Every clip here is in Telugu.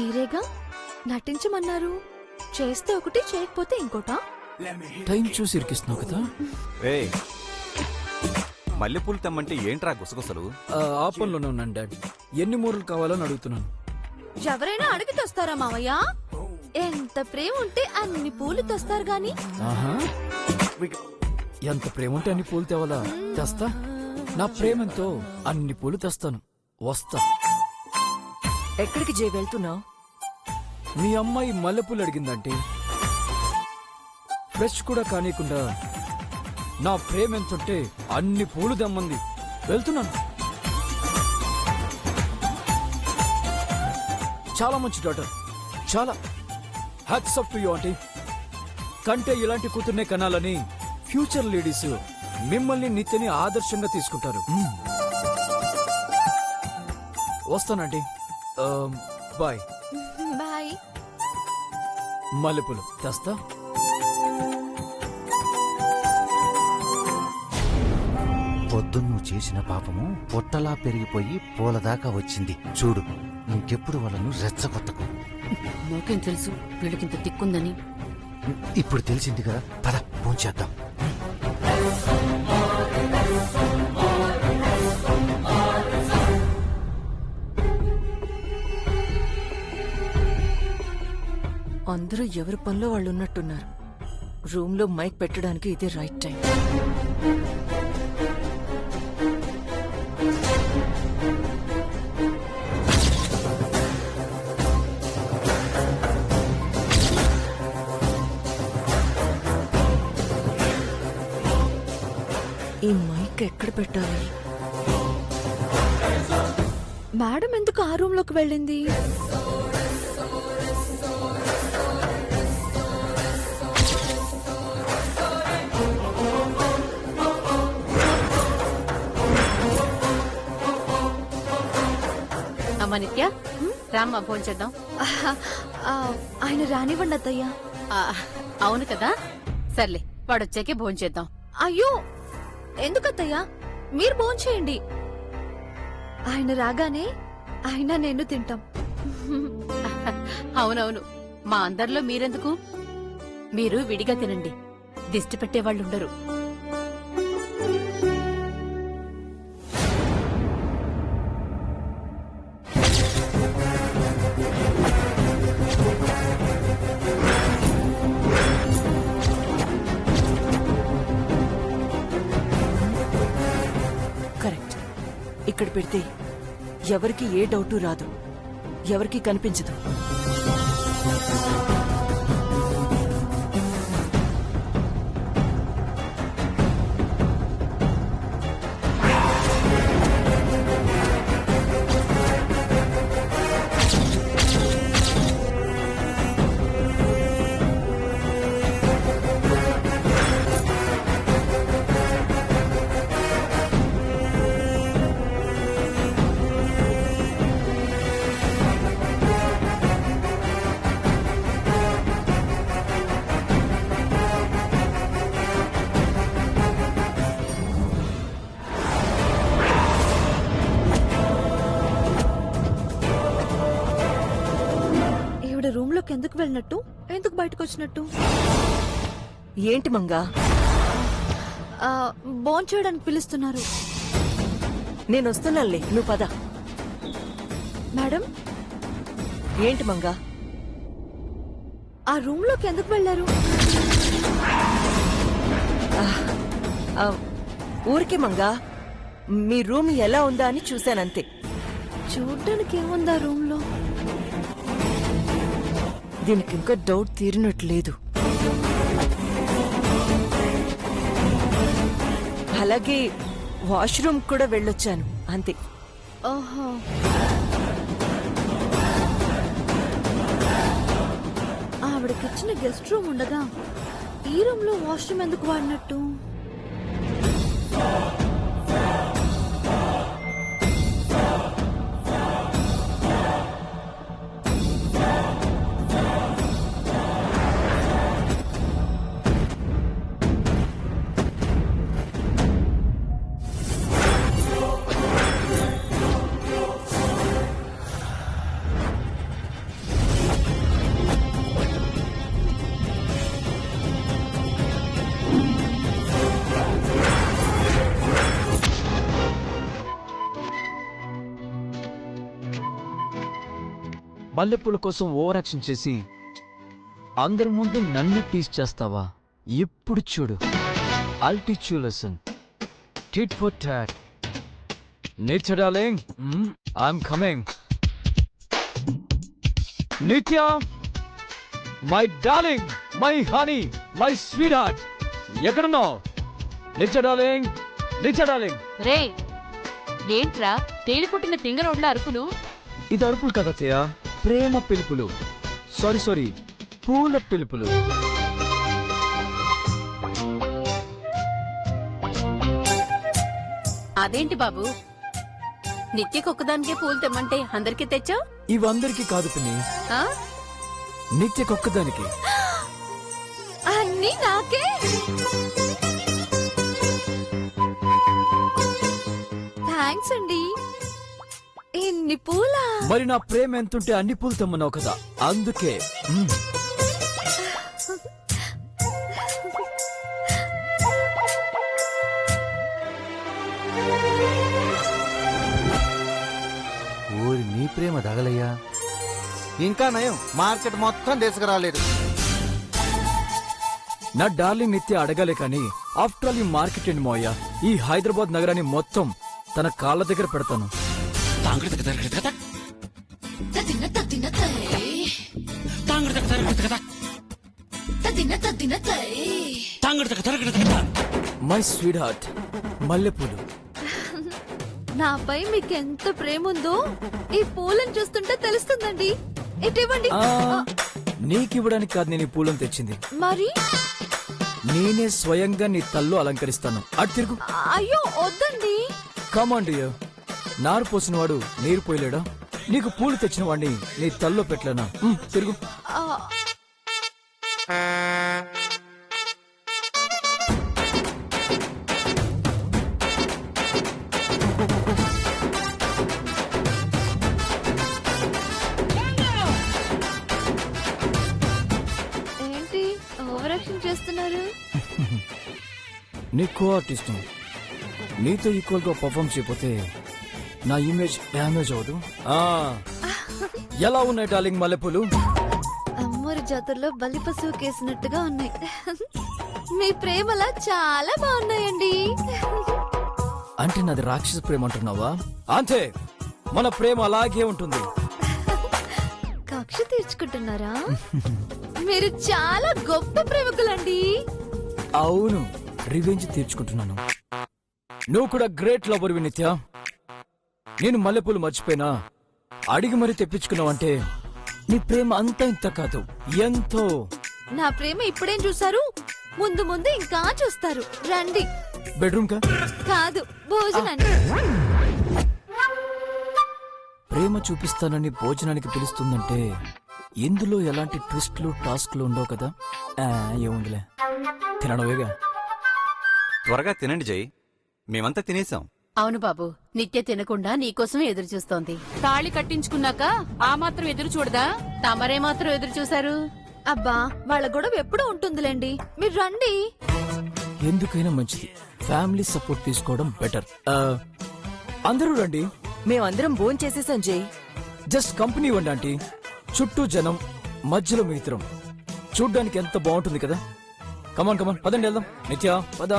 మీరేగా నటించమన్నారు. చేస్తే ఒకటి, చేయకపోతే ఇంకోటా? టైం చూసి ఇరికిస్తున్నావు కదా. మల్లెపూలు తెమ్మంటే ఏంట్రా గుసగుసలు? ఆ పనిలోనే ఉన్నాను డాడ్. ఎన్ని మూరలు కావాలని అడుగుతున్నాను. ఎవరైనా అడిగి తెస్తారా మావయ్య? ఎంత ప్రేమ ఉంటే అన్ని పూలు తెస్తారు గాని. ఆహా, ఎంత ప్రేమ ఉంటే అన్ని పూలు తేవాలా? తెస్తా. నా ప్రేమంతో అన్ని పూలు తెస్తాను. వస్తా. ఎక్కడికి జై వెళ్తున్నావు? మీ అమ్మాయి మల్లెపూలు అడిగిందంటే ఫ్రెష్ కూడా కానీకుండా నా ప్రేమ ఎంతుంటే అన్ని పూలు దమ్మంది. వెళ్తున్నాను. చాలా మంచి డాటర్. చాలా hats off to you aunty. కంటే ఇలాంటి కూతుర్నే కనాలని ఫ్యూచర్ లేడీస్ మిమ్మల్ని నిత్యని ఆదర్శంగా తీసుకుంటారు. వస్తానండి. బాయ్. బాయ్. మల్లెపూలు తెస్తా. పొద్దున్ను చేసిన పాపము పొట్టలా పెరిగిపోయి పూలదాకా వచ్చింది. చూడు, ఇంకెప్పుడు వాళ్ళను రెచ్చగొట్టకు. నాకేం తెలుసు వీళ్ళకింత తిక్కుందని. ఇప్పుడు తెలిసింది కదా, పద పోంచేద్దాం. అందరూ ఎవరి పనిలో వాళ్ళు ఉన్నట్టున్నారు. రూమ్ లో మైక్ పెట్టడానికి ఇదే రైట్ టైం. ఈ మైక్ ఎక్కడ పెట్టాలి? మేడం ఎందుకు ఆ రూమ్ లోకి వెళ్ళింది? అమ్మ నిత్య, రామ్మ భోంచేద్దాం. ఆయన రానివ్వండి అత్తయ్య. అవును కదా, సర్లే వాడొచ్చాకే భోంచేద్దాం. అయ్యో, ఎందుకత్తయ్యా? మీరు భోంచేయండి. ఆయన రాగానే ఆయన నేను తింటాం. అవునవును, మా అందరిలో మీరెందుకు? మీరు విడిగా తినండి, దిష్టి పెట్టేవాళ్ళుండరు. కరెక్ట్. ఇక్కడ పెడితే ఎవరికి ఏ డౌటు రాదు, ఎవరికి కనిపించదు. రూమ్ లోకి ఎందుకు వెళ్ళినట్టు, ఎందుకు బయటకు వచ్చినట్టు? ఏంటి మంగా? భోంచేయడానికి పిలుస్తున్నారు. నేను వస్తున్నానులే, నువ్వు పద. మేడం, ఏంటి మంగా? ఆ రూమ్ లోకి ఎందుకు వెళ్లారు? ఊరికే మంగా, మీ రూమ్ ఎలా ఉందా అని చూశానంతే. చూడ్డానికి ఏముందా రూమ్ లో? దీనికి ఇంకా డౌట్ తీరినట్లేదు. అలాగే వాష్రూమ్ కూడా వెళ్ళొచ్చాను అంతే. ఓహో, ఆవిడకిచ్చిన గెస్ట్ రూమ్ ఉండగా ఈ రూమ్ లో వాష్రూమ్ ఎందుకు వాడినట్టు? మల్లెపూల కోసం ఓవర్ యాక్షన్ చేసి అందరి ముందు నన్ను టీస్ చేస్తావా? ఇప్పుడు చూడు, I'll teach you lesson. Tit for tat. Nitya darling, I'm coming. Nitya, my darling, my honey, my sweetheart. ఎక్కడున్నావు? నిత్య డార్లింగ్, నిత్య డార్లింగ్. రే ఏంట్రా తేలి పుట్టిన తింగరోడ్ల అరుపులు? ఇది అరుపులు కదా అత్తయ్య, ప్రేమ పిలుపులు. సారీ, పూల పిలుపులు. అదేంటి బాబు, నిత్యకొక్కదానికే పూలు తెమ్మంటే అందరికీ తెచ్చావు? ఇవందరికీ కాదు పిన్ని, ఆ? నిత్యకొక్కదానికి. అన్ని నాకే. థ్యాంక్స్ అండి. ఇన్ని పూలా? మరి నా ప్రేమ ఎంతుంటే అన్ని పూలు తెమ్మన్నావు కదా, అందుకే. ఊరి నీ ప్రేమ దగలయ్యా. ఇంకా నయం, మార్కెట్ మొత్తం తీసుకురాలేదు. నా డార్లింగ్ నిత్య అడగాలే కానీ ఆఫ్టర్ ఆల్ ఈ మార్కెట్ అండి మోయ్య, ఈ హైదరాబాద్ నగరాన్ని మొత్తం తన కాళ్ళ దగ్గర పెడతాను. మై స్వీట్ హార్ట్ మల్లెపూలు. నాపై మీకెంత ప్రేమ ఉందో ఈ పూలను చూస్తుంటే తెలుస్తుందండి. ఇటివ్వండి. నీకివ్వడానికి కాదు నేను ఈ పూలను తెచ్చింది, మరి నేనే స్వయంగా నీ తల్లో అలంకరిస్తాను. అటు తిరుగు. అయ్యో వద్దండి. కమాండ్ డియర్, నారు పోసిన వాడు నీరు పోయలేడా? నీకు పూలు తెచ్చిన వాడిని నీ తల్లో పెట్టలేనా? తిరుగు. ఆ, ఏంటి ఓవర్ యాక్షన్ చేస్తున్నారు? నీ కో ఆర్టిస్ట్ నీతో ఈక్వల్ గా పర్ఫార్మ్ చేయకపోతే నా ఇమేజ్ డ్యామేజ్ అవదు. ఎలా ఉన్నాయి డార్లింగ్ మల్లెపూలు? అమ్మోరి జాతరలో బలి పశువు కేసినట్టుగా ఉన్నాయి. మీ ప్రేమలా చాలా బాగున్నాయండి. అంటే నాది రాక్షస ప్రేమ అంటున్నావా? అంతే, మన ప్రేమ అలాగే ఉంటుంది. కక్ష తీర్చుకుంటున్నారా? మీరు చాలా గొప్ప ప్రేమికులండి. అవును, రివెంజ్ తీర్చుకుంటున్నాను. నువ్వు కూడా గ్రేట్ లవర్ నిత్య. నేను మల్లెపూలు మర్చిపోయినా అడిగి మరీ తెప్పించుకున్నావంటే నీ ప్రేమ అంతా ఇంత కాదు, ఎంతో. నా ప్రేమ ఇప్పుడేం చూసారు, ముందు ముందు ఇంకా చూస్తారు. రండి. బెడ్రూమ్ కా? కాదు, భోజనాన్ని. ప్రేమ చూపిస్తానని భోజనానికి పిలుస్తుందంటే ఇందులో ఎలాంటి ట్విస్ట్లు టాస్క్లు ఉండవు కదా. ఏముందిలే, తినడమేగా. త్వరగా తినండి జై, మేమంతా తినేసాం. అవును బాబు, నిత్య తినకుండా నీకోసమే ఎదురు చూస్తోంది. తాళి కట్టించుకున్నాక ఆ మాత్రం ఎదురు చూడదా? తమరే మాత్రం ఎదురు చూశారు. అబ్బా, వాళ్ళ గొడవ ఎప్పుడూ ఉంటుందిలేండి. మీరు రండి. ఎందుకైనా మంచిది, ఫ్యామిలీ సపోర్ట్ తీసుకోవడం బెటర్. అందరూ రండి. మేమందరం భోంచేసేసాం జై. జస్ట్ కంపెనీ ఇవ్వండి ఆంటీ. చుట్టూ జనం, మధ్యలో మీ ఇద్దరం. చూడ్డానికి ఎంత బాగుంటుంది కదా. కమాన్ కమాన్, పదండి వెళ్దాం. నిత్య పద.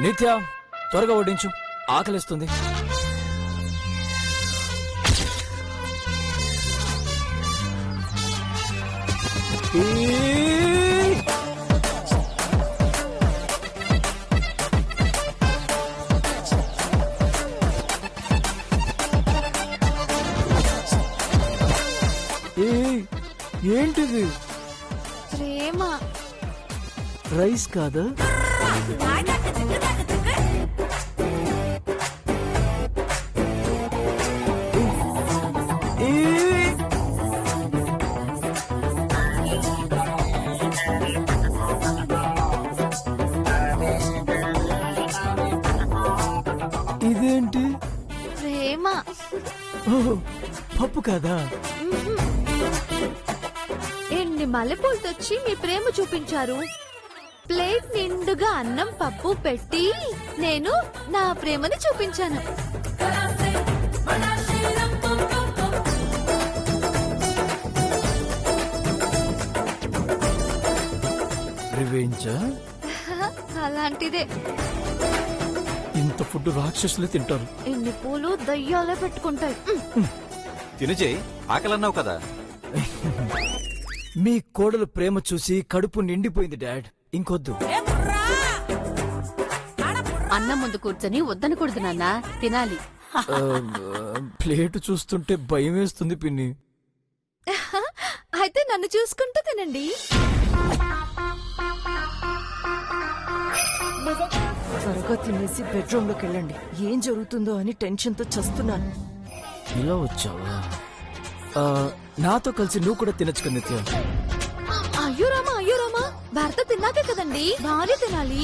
నిత్య త్వరగా వడ్డించు, ఆకలిస్తుంది. ఏంటిది? ప్రేమ. రైస్ కాదా? ఇదేంటి? ప్రేమ. పప్పు కాదా? ఎన్ని మల్లెపూలు తెచ్చి మీ ప్రేమ చూపించారు. ప్లేట్ నిండుగా అన్నం పప్పు పెట్టి నేను నా ప్రేమని చూపించాను. రివెంజా? అలాంటిదే. ఇంత ఫుడ్ రాక్షసులే తింటారు. ఇన్ని పూలు దయ్యాలే పెట్టుకుంటాయి. తిను జై, ఆకలన్నావు కదా. మీ కోడలు ప్రేమ చూసి కడుపు నిండిపోయింది డాడ్, ఇంకొద్దు. అన్నం ముందు కూర్చొని వద్దనకూడదు నాన్న, తినాలి. ప్లేట్ చూస్తుంటే భయం వేస్తుంది పిన్ని. అయితే నన్ను చూసుకుంటూ తినండి. త్వరగా తినేసి బెడ్రూమ్ లోకి వెళ్ళండి. ఏం జరుగుతుందో అని టెన్షన్ తో చస్తున్నాను. ఇలా వచ్చావా? నాతో కలిసి నువ్వు కూడా తినచ్చు కదా నిత్య. అయ్యో రామా, భర్త తిన్నాకే కదండి భార్య తినాలి.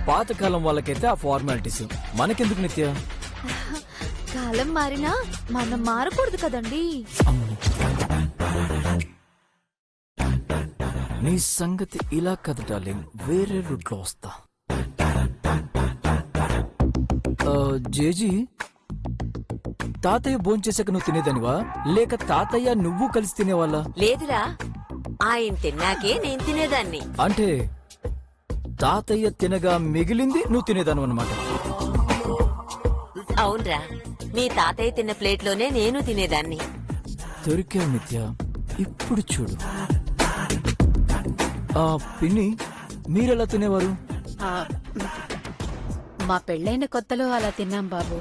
పాతకాలం వాళ్ళకైతే ఆ ఫార్మాలిటీస్, మనకెందుకు నిత్య? కాలం మారినా మనం మారకూడదు కదండి. నీ సంగతి ఇలా కదా డార్లింగ్, వేరే రూట్లో వస్తా. జేజీ, తాతయ్య భోంచేసాక నువ్వు తినేదానివా, లేక తాతయ్య నువ్వు కలిసి తినేవాళ్ళ? లేదురా, ఆయన తిన్నాకే నేను తినేదాన్ని. అంటే తాతయ్య తినగా మిగిలింది నువ్వు తినేదాను అనమాట. అవునరా, మీ తాతయ్య తిన్న ప్లేట్లోనే నేను తినేదాన్ని. దొరికా నిత్య, ఇప్పుడు చూడు. పిన్ని, మీరెలా తినేవారు? ఆ, మా పెళ్ళైన కొత్తలో అలా తిన్నాం బాబు.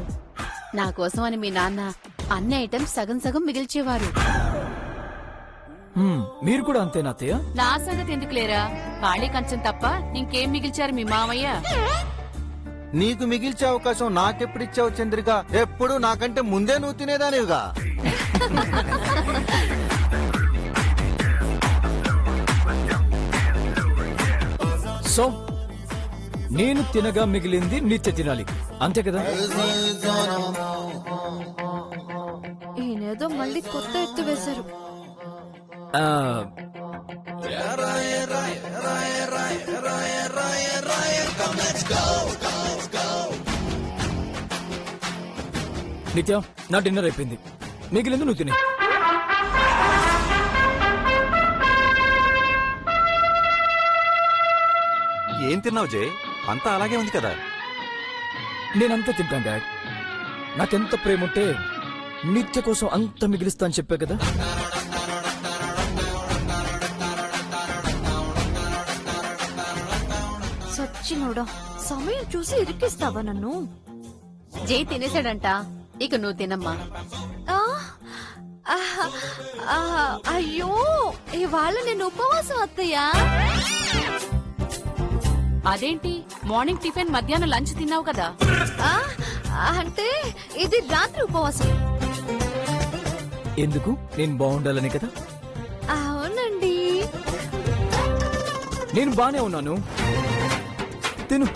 నా కోసం అని మీ నాన్న అన్ని ఐటమ్స్ సగం సగం మిగిల్చేవారు. మీరు కూడా అంతేనా అత్తయ్య? నా సంగతి ఎందుకు లేరా, ఖాళీ కంచం తప్ప ఇంకేం మిగిల్చారు మీ మామయ్య? నీకు మిగిల్చే అవకాశం నాకెప్పుడు ఇచ్చావు చంద్రిక? ఎప్పుడు నాకంటే ముందే నువ్వు తినేదానివిగా. సో నేను తినగా మిగిలింది నిత్య తినాలి, అంతే కదా? ఈయనేదో మళ్ళీ కొత్త ఎత్తు వేశారు. నిత్య, నా డిన్నర్ అయిపోయింది, మిగిలింది నువ్వు తినే. ఏం తిన్నావు జై? అంతా అలాగే ఉంది కదా. నేనంతా తింటాను డాడ్. నాకెంత ప్రేమ ఉంటే నిత్య కోసం అంత మిగిలిస్తా అని చెప్పా కదా. సచ్చినోడా, సమయం చూసి ఇరికిస్తావా నన్ను? జై తినేసాడంట, ఇక నువ్వు తినమ్మా. ఆ, అయ్యో, ఇవాళ నేను ఉపవాసం అత్తయ్యా. అదేంటి, మార్నింగ్ టిఫిన్ మధ్యాహ్నం లంచ్ తిన్నావు కదా? అంటే ఇది రాత్రి ఉపవాసం. ఎందుకు? నేను బాగుండాలని కదా. అవునండి. నేను బానే ఉన్నాను, తిను.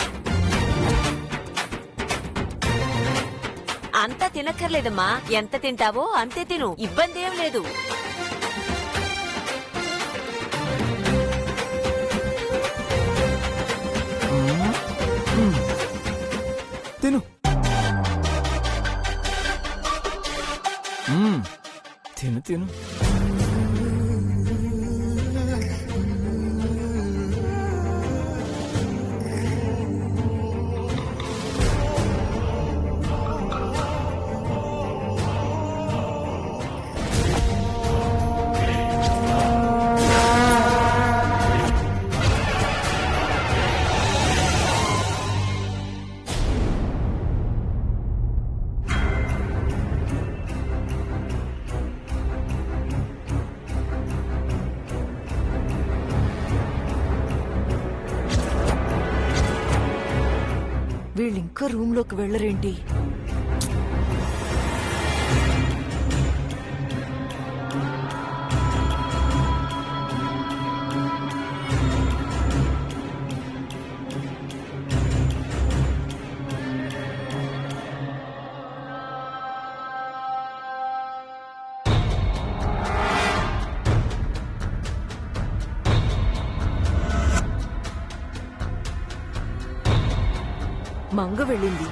అంతా తినక్కర్లేదమ్మా, ఎంత తింటావో అంతే తిను, ఇబ్బంది ఏం లేదు. తిను. తిను తిను. వీళ్ళింకా రూమ్ లోకి వెళ్ళరేంటి? మంగ వెళ్ళింది,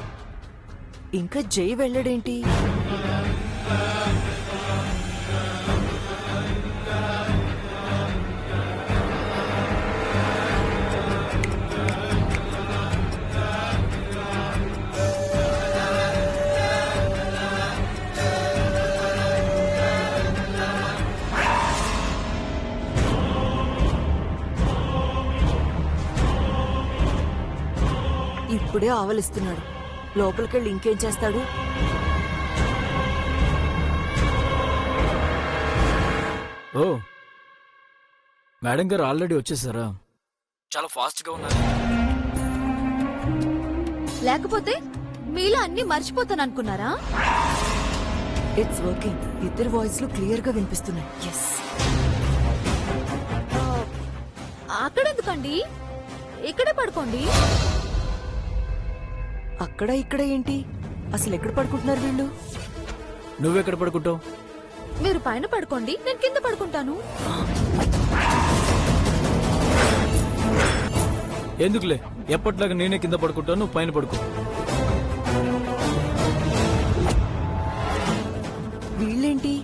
ఇంకా జై వెళ్ళడేంటి? ఇప్పుడే ఆవలిస్తున్నాడు, లోపలికెళ్ళి ఇంకేం చేస్తాడు? ఓ మేడం గారు ఆల్రెడీ వచ్చేసారా? చాలా ఫాస్ట్ గా ఉన్నారు. లేకపోతే మీలో అన్ని మర్చిపోతాను అనుకున్నారా? It's working. ఇద్దరు వాయిస్లు క్లియర్ గా వినిపిస్తున్నాయి. ఎస్. అక్కడెందుకండి, ఇక్కడే పడుకోండి. అక్కడ ఇక్కడ ఏంటి? అసలు ఎక్కడ పడుకుంటున్నారు వీళ్ళు? నువ్వెక్కడ పడుకుంటావు? మీరు పైన పడుకోండి, నేను కింద పడుకుంటాను. ఎందుకులే, ఎప్పటిలాగా నేనే కింద పడుకుంటాను, నువ్వు పైన పడుకో. వీళ్ళేంటి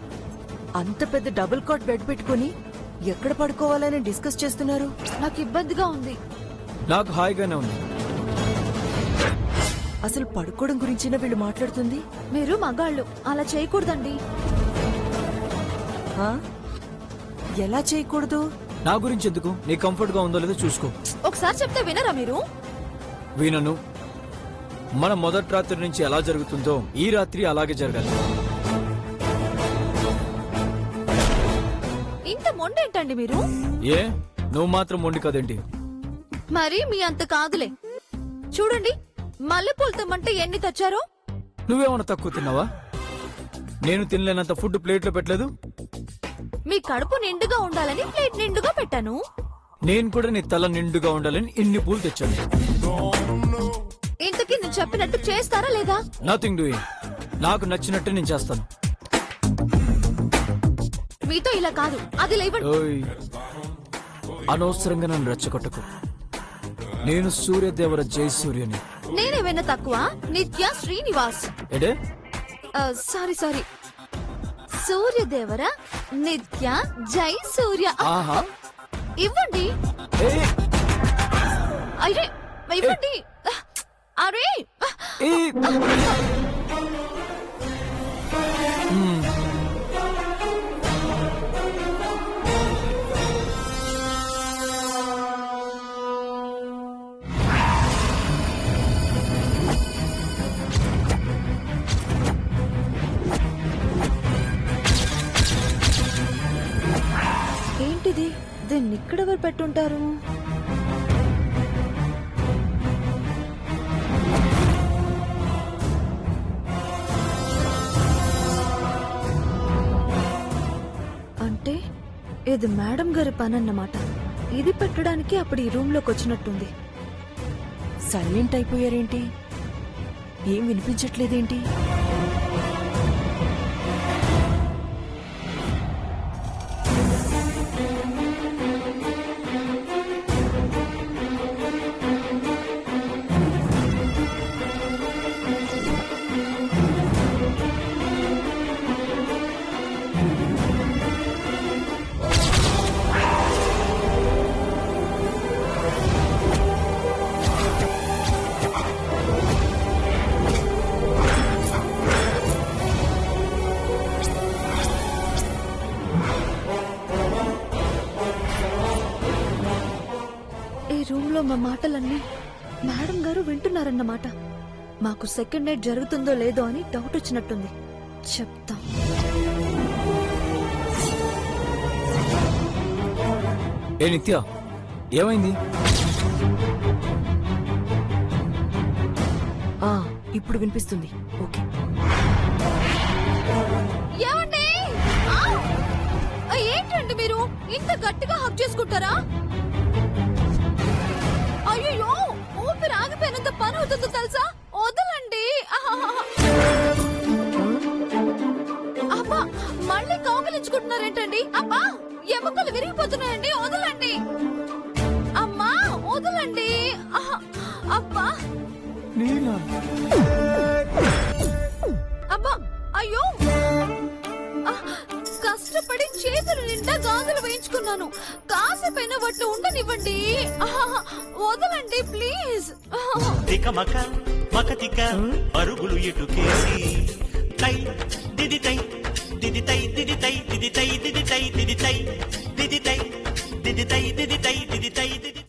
అంత పెద్ద డబుల్ కాట్ బెడ్ పెట్టుకుని ఎక్కడ పడుకోవాలని డిస్కస్ చేస్తున్నారు? నాకు ఇబ్బందిగా ఉంది. నాకు హాయిగానే ఉంది. అసలు పడుకోవడం గురించిన వీళ్ళు మాట్లాడుతుంది? మీరు మగాళ్ళు, అలా చేయకూడదండి. ఆ? ఎలా చేయకూడదు? నా గురించి ఎందుకు, నీ కంఫర్ట్ గా ఉందో లేదో చూసుకో. ఒకసారి చెప్తే వినరా మీరు? వినను. మన మొదటి రాత్రి నుంచి ఎలా జరుగుతుందో ఈ రాత్రి అలాగే జరగాలి. ఇంత మొండేంటండి మీరు? ఏ నువ్వు మాత్రం మొండి కదేంటి? మరి మీ అంత కాదులే. చూడండి, మల్లెపూలు తెమ్మంటే ఎన్ని తెచ్చారో. నువ్వేమన్నా తక్కువ తిన్నావా? నేను తినలేనంత ఫుడ్ ప్లేట్లో పెట్టలేదు. మీ కడుపు నిండుగా ఉండాలని ప్లేట్ నిండుగా పెట్టాను. నేను కూడా నీ తల నిండుగా ఉండాలని ఇన్ని పూలు తెచ్చాను. ఇంతకీ నేను చెప్పినట్టు చేస్తారా లేదా? Nothing doing. నాకు నచ్చినట్టు నేను చేస్తాను. మీతో ఇలా కాదు, అది లేవండి. ఓయ్, అనవసరంగా నన్ను రెచ్చగొట్టకు. నేను సూర్యదేవర జయసూర్యని. నేనేమైనా తక్కువ? నిత్య శ్రీనివాస్. ఎడే? సారీ సారీ, సూర్యదేవర నిత్య జై సూర్య. ఆహా. ఇవ్వండి. ఏయ్, అరే ఇవ్వండి. అరే ఏయ్. ఏంటిది? దీన్ని ఇక్కడెవరు పెట్టుంటారు? అంటే ఇది మేడం గారి పని అన్నమాట. ఇది పెట్టడానికి అప్పుడు ఈ రూమ్ లోకి వచ్చినట్టుంది. సైలెంట్ అయిపోయారేంటి? ఏం వినిపించట్లేదేంటి? మా మాటలన్నీ మేడం గారు వింటున్నారన్నమాట. మాకు సెకండ్ నైట్ జరుగుతుందో లేదో అని డౌట్ వచ్చినట్టుంది. చెప్తాం. ఏ నిత్య, ఏమైంది? ఇప్పుడు వినిపిస్తుంది. ఓకే. ఏమండి? ఏంటండి మీరు ఇంత గట్టిగా హక్ చేసుకుంటారా? అయ్యో, ఊపిరి ఆగిపోయినంత పని అవుతుందో తెలుసా? వదలండి. అబ్బా, మళ్ళీ కౌగిలించుకుంటున్నారేంటండి? అబ్బా, ఎముకలు విరిగిపోతున్నాయండి. వదలండి. అమ్మా, వదలండి. అబ్బా, నేనా? అబ్బా అయ్యో ఆ, కష్టపడి చేతులు నిండా గాజులు వేయించుకున్నాను. కాసేపైనా వాటిని ఉండనివ్వండి. ఆహా, వదలండి ప్లీజ్. తికమక మకతిక పరుగులు ఇటుకేసి తై దిది తై దిది తై దిది తై దిది తై దిది తై దిది తై దిది తై దిది తై దిది తై దిది తై దిది